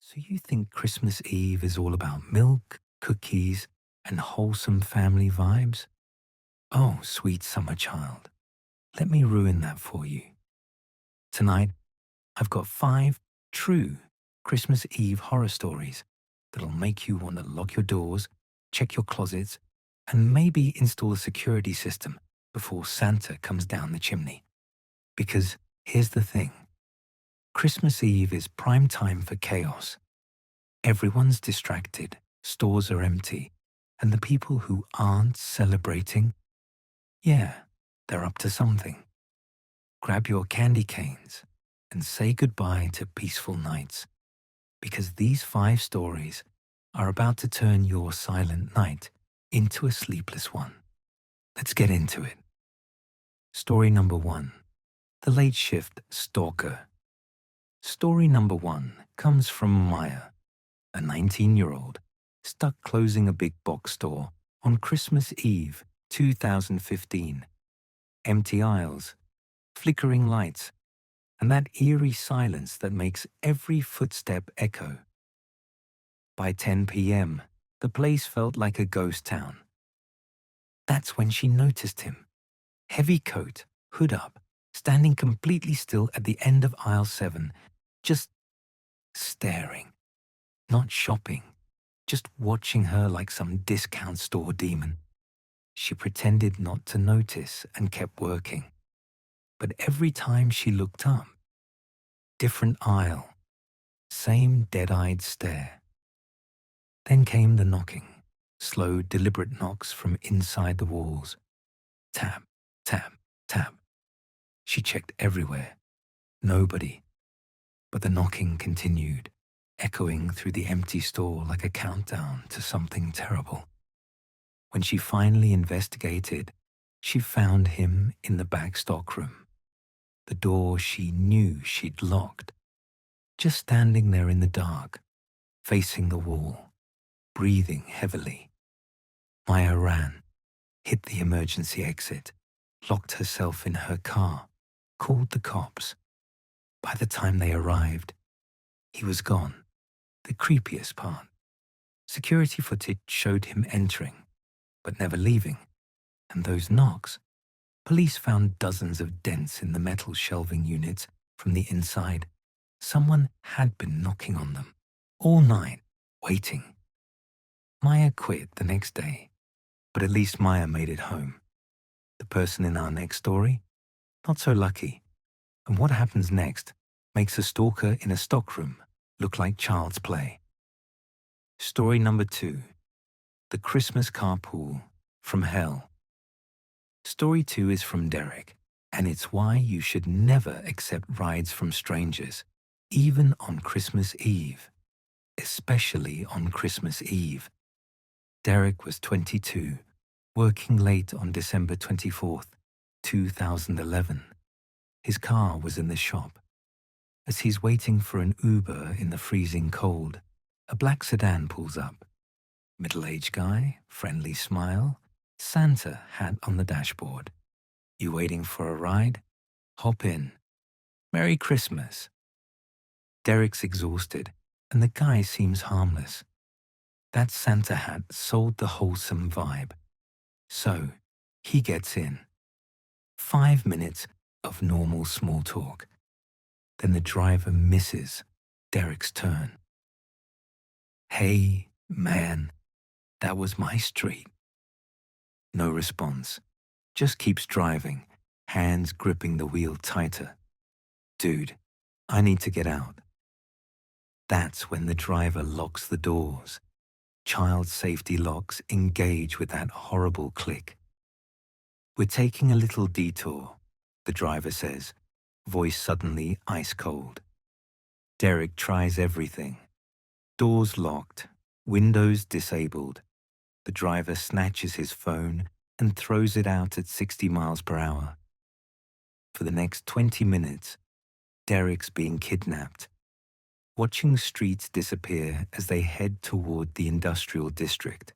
So you think Christmas Eve is all about milk, cookies, and wholesome family vibes? Oh, sweet summer child, let me ruin that for you. Tonight, I've got 5 true Christmas Eve horror stories that'll make you want to lock your doors, check your closets, and maybe install a security system before Santa comes down the chimney. Because here's the thing, Christmas Eve is prime time for chaos. Everyone's distracted, stores are empty, and the people who aren't celebrating, yeah, they're up to something. Grab your candy canes and say goodbye to peaceful nights, because these 5 stories are about to turn your silent night into a sleepless one. Let's get into it. Story number 1, The Late Shift Stalker. Story number 1 comes from Maya, a 19-year-old stuck closing a big box store on Christmas Eve 2015. Empty aisles, flickering lights, and that eerie silence that makes every footstep echo. By 10 p.m., the place felt like a ghost town. That's when she noticed him. Heavy coat, hood up, standing completely still at the end of aisle 7, just staring. Not shopping, just watching her like some discount store demon. She pretended not to notice and kept working. But every time she looked up, different aisle, same dead-eyed stare. Then came the knocking, slow, deliberate knocks from inside the walls. Tap, tap, tap. She checked everywhere. Nobody. But the knocking continued, echoing through the empty store like a countdown to something terrible. When she finally investigated, she found him in the back stockroom, the door she knew she'd locked, just standing there in the dark, facing the wall, breathing heavily. Maya ran, hit the emergency exit, locked herself in her car, called the cops. By the time they arrived, he was gone. The creepiest part. Security footage showed him entering, but never leaving. And those knocks, police found dozens of dents in the metal shelving units from the inside. Someone had been knocking on them all night, waiting. Maya quit the next day, but at least Maya made it home. The person in our next story, not so lucky. And what happens next makes a stalker in a stockroom look like child's play. Story number 2, The Christmas Carpool from Hell. Story 2 is from Derek, and it's why you should never accept rides from strangers, even on Christmas Eve, especially on Christmas Eve. Derek was 22, working late on December 24th, 2011. His car was in the shop. As he's waiting for an Uber in the freezing cold, a black sedan pulls up. Middle-aged guy, friendly smile, Santa hat on the dashboard. You waiting for a ride? Hop in. Merry Christmas. Derek's exhausted, and the guy seems harmless. That Santa hat sold the wholesome vibe. So, he gets in. 5 minutes of normal small talk. Then the driver misses Derek's turn. Hey, man, that was my street. No response. Just keeps driving, hands gripping the wheel tighter. Dude, I need to get out. That's when the driver locks the doors. Child safety locks engage with that horrible click. We're taking a little detour, the driver says, voice suddenly ice cold. Derek tries everything. Doors locked, windows disabled. The driver snatches his phone and throws it out at 60 miles per hour. For the next 20 minutes, Derek's being kidnapped, watching streets disappear as they head toward the industrial district.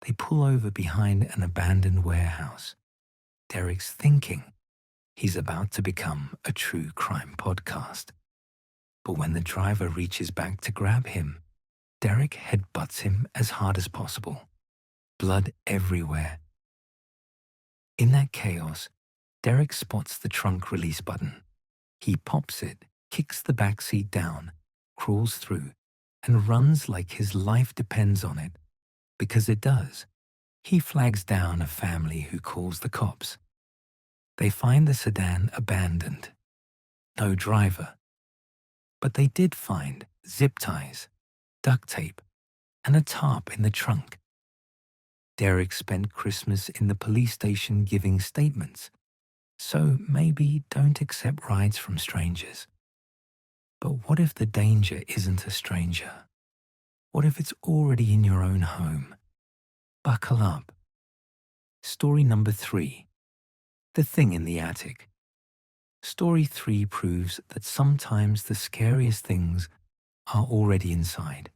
They pull over behind an abandoned warehouse. Derek's thinking he's about to become a true crime podcast. But when the driver reaches back to grab him, Derek headbutts him as hard as possible. Blood everywhere. In that chaos, Derek spots the trunk release button. He pops it, kicks the back seat down, crawls through, and runs like his life depends on it. Because it does. He flags down a family who calls the cops. They find the sedan abandoned. No driver. But they did find zip ties, duct tape, and a tarp in the trunk. Derek spent Christmas in the police station giving statements, so maybe don't accept rides from strangers. But what if the danger isn't a stranger? What if it's already in your own home? Buckle up. Story number 3. The Thing in the Attic. Story 3 proves that sometimes the scariest things are already inside.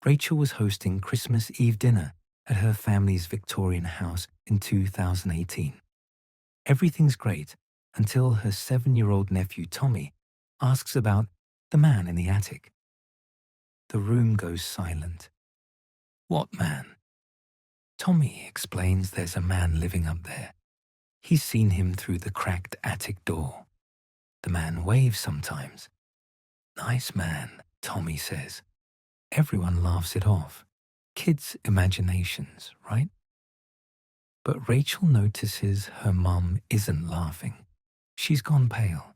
Rachel was hosting Christmas Eve dinner at her family's Victorian house in 2018. Everything's great until her 7-year-old nephew Tommy asks about the man in the attic. The room goes silent. What man? Tommy explains there's a man living up there. He's seen him through the cracked attic door. The man waves sometimes. Nice man, Tommy says. Everyone laughs it off. Kids' imaginations, right? But Rachel notices her mum isn't laughing. She's gone pale.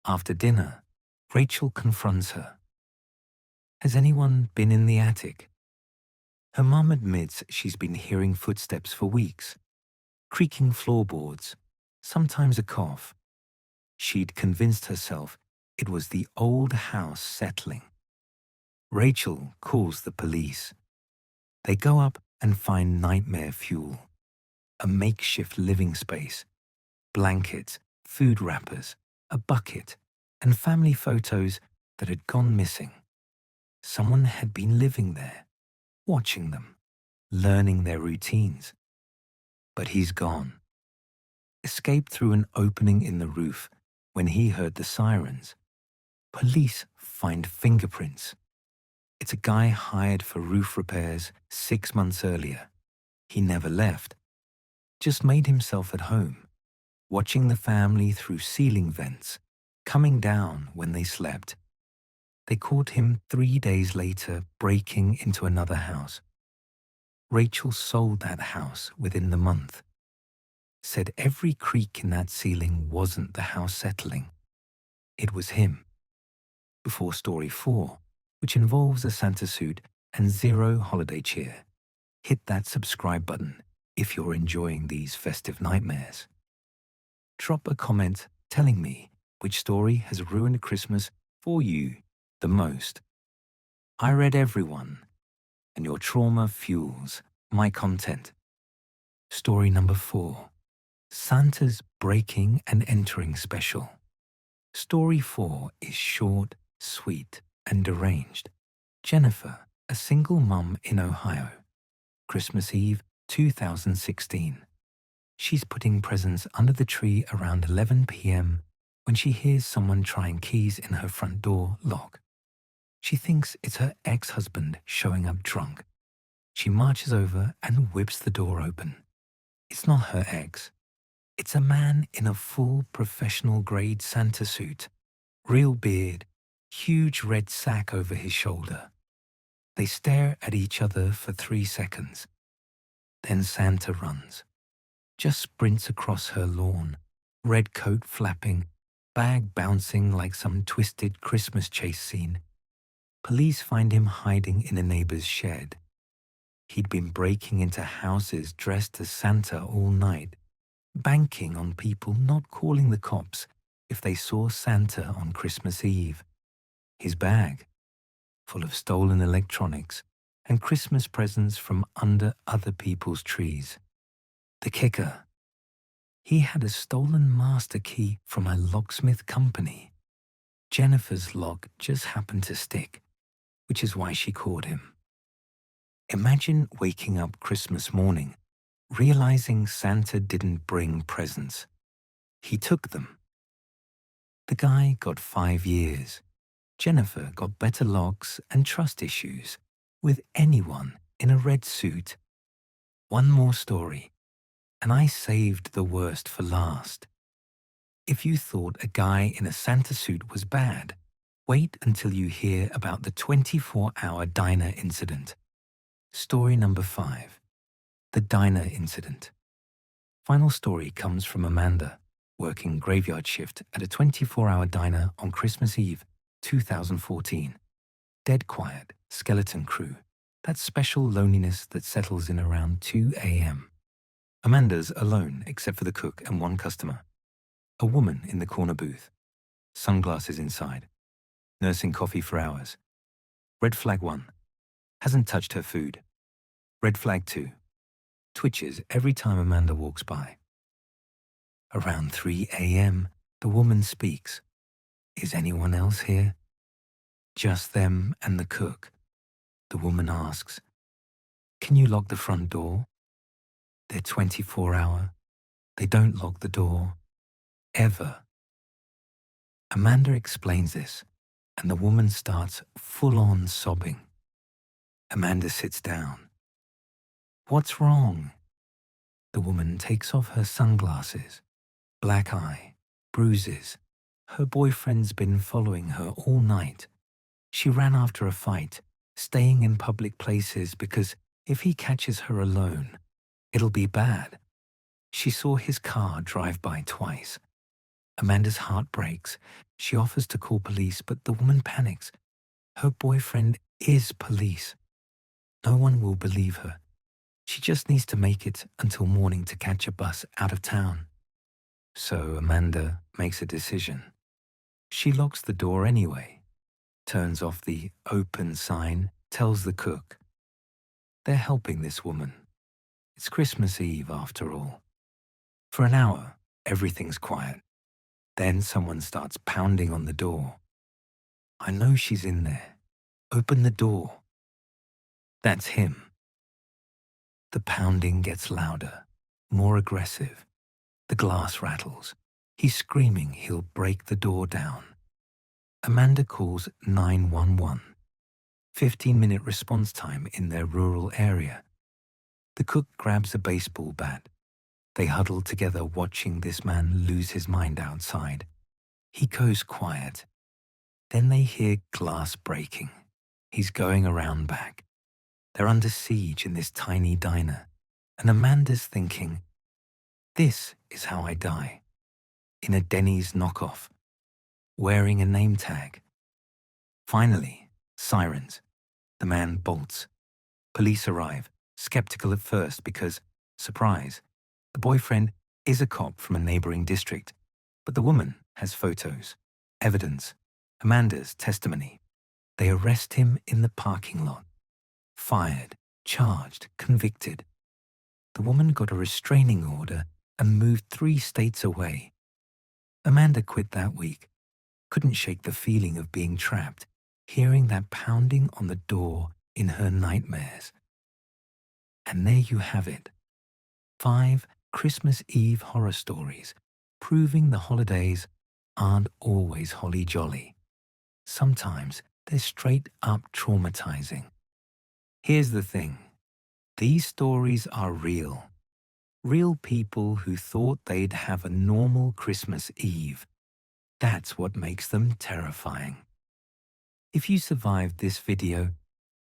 After dinner, Rachel confronts her. Has anyone been in the attic? Her mum admits she's been hearing footsteps for weeks, creaking floorboards, sometimes a cough. She'd convinced herself it was the old house settling. Rachel calls the police. They go up and find nightmare fuel, a makeshift living space, blankets, food wrappers, a bucket, and family photos that had gone missing. Someone had been living there, watching them, learning their routines. But he's gone. Escaped through an opening in the roof when he heard the sirens. Police find fingerprints. It's a guy hired for roof repairs 6 months earlier. He never left, just made himself at home, watching the family through ceiling vents, coming down when they slept. They caught him 3 days later breaking into another house. Rachel sold that house within the month. Said every creak in that ceiling wasn't the house settling. It was him. Before story 4, which involves a Santa suit and zero holiday cheer. Hit that subscribe button if you're enjoying these festive nightmares. Drop a comment telling me which story has ruined Christmas for you the most. I read everyone, and your trauma fuels my content. Story number 4. Santa's Breaking and Entering Special. Story 4 is short, sweet, and deranged. Jennifer, a single mum in Ohio. Christmas Eve, 2016. She's putting presents under the tree around 11 p.m. when she hears someone trying keys in her front door lock. She thinks it's her ex-husband showing up drunk. She marches over and whips the door open. It's not her ex. It's a man in a full professional-grade Santa suit, real beard, huge red sack over his shoulder. They stare at each other for 3 seconds. Then Santa runs, just sprints across her lawn, red coat flapping, bag bouncing like some twisted Christmas chase scene. Police find him hiding in a neighbor's shed. He'd been breaking into houses dressed as Santa all night, banking on people not calling the cops if they saw Santa on Christmas Eve. His bag, full of stolen electronics and Christmas presents from under other people's trees. The kicker, he had a stolen master key from a locksmith company. Jennifer's lock just happened to stick, which is why she caught him. Imagine waking up Christmas morning, realizing Santa didn't bring presents. He took them. The guy got 5 years. Jennifer got better locks and trust issues with anyone in a red suit. One more story, and I saved the worst for last. If you thought a guy in a Santa suit was bad, wait until you hear about the 24-hour diner incident. Story number 5. The diner incident. Final story comes from Amanda, working graveyard shift at a 24-hour diner on Christmas Eve, 2014. Dead quiet, skeleton crew. That special loneliness that settles in around 2 a.m. Amanda's alone except for the cook and one customer. A woman in the corner booth. Sunglasses inside. Nursing coffee for hours. Red flag 1. Hasn't touched her food. Red flag 2. Twitches every time Amanda walks by. Around 3 a.m., the woman speaks. Is anyone else here? Just them and the cook. The woman asks, can you lock the front door? They're 24-hour. They don't lock the door. Ever. Amanda explains this, and the woman starts full-on sobbing. Amanda sits down. What's wrong? The woman takes off her sunglasses. Black eye, bruises. Her boyfriend's been following her all night. She ran after a fight, staying in public places because if he catches her alone, it'll be bad. She saw his car drive by twice. Amanda's heart breaks. She offers to call police, but the woman panics. Her boyfriend is police. No one will believe her. She just needs to make it until morning to catch a bus out of town. So Amanda makes a decision. She locks the door anyway, turns off the open sign, tells the cook. They're helping this woman. It's Christmas Eve after all. For an hour, everything's quiet. Then someone starts pounding on the door. I know she's in there. Open the door. That's him. The pounding gets louder, more aggressive. The glass rattles. He's screaming he'll break the door down. Amanda calls 911. 15-minute response time in their rural area. The cook grabs a baseball bat. They huddle together watching this man lose his mind outside. He goes quiet. Then they hear glass breaking. He's going around back. They're under siege in this tiny diner. And Amanda's thinking, this is how I die. In a Denny's knockoff. Wearing a name tag. Finally, sirens. The man bolts. Police arrive, skeptical at first because, surprise, the boyfriend is a cop from a neighboring district, but the woman has photos, evidence, Amanda's testimony. They arrest him in the parking lot. Fired, charged, convicted. The woman got a restraining order and moved 3 states away. Amanda quit that week. Couldn't shake the feeling of being trapped, hearing that pounding on the door in her nightmares. And there you have it. 5 Christmas Eve horror stories, proving the holidays aren't always holly jolly. Sometimes they're straight up traumatizing. Here's the thing. These stories are real. Real people who thought they'd have a normal Christmas Eve. That's what makes them terrifying. If you survived this video,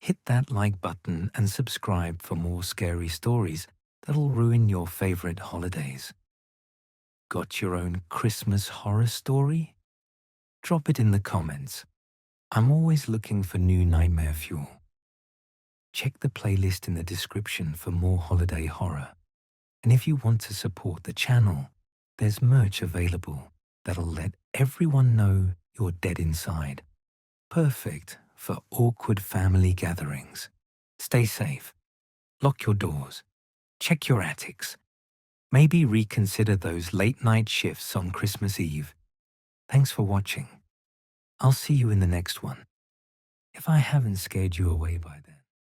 hit that like button and subscribe for more scary stories that'll ruin your favorite holidays. Got your own Christmas horror story? Drop it in the comments. I'm always looking for new nightmare fuel. Check the playlist in the description for more holiday horror. And if you want to support the channel, there's merch available that'll let everyone know you're dead inside. Perfect for awkward family gatherings. Stay safe. Lock your doors. Check your attics. Maybe reconsider those late-night shifts on Christmas Eve. Thanks for watching. I'll see you in the next one. If I haven't scared you away by then.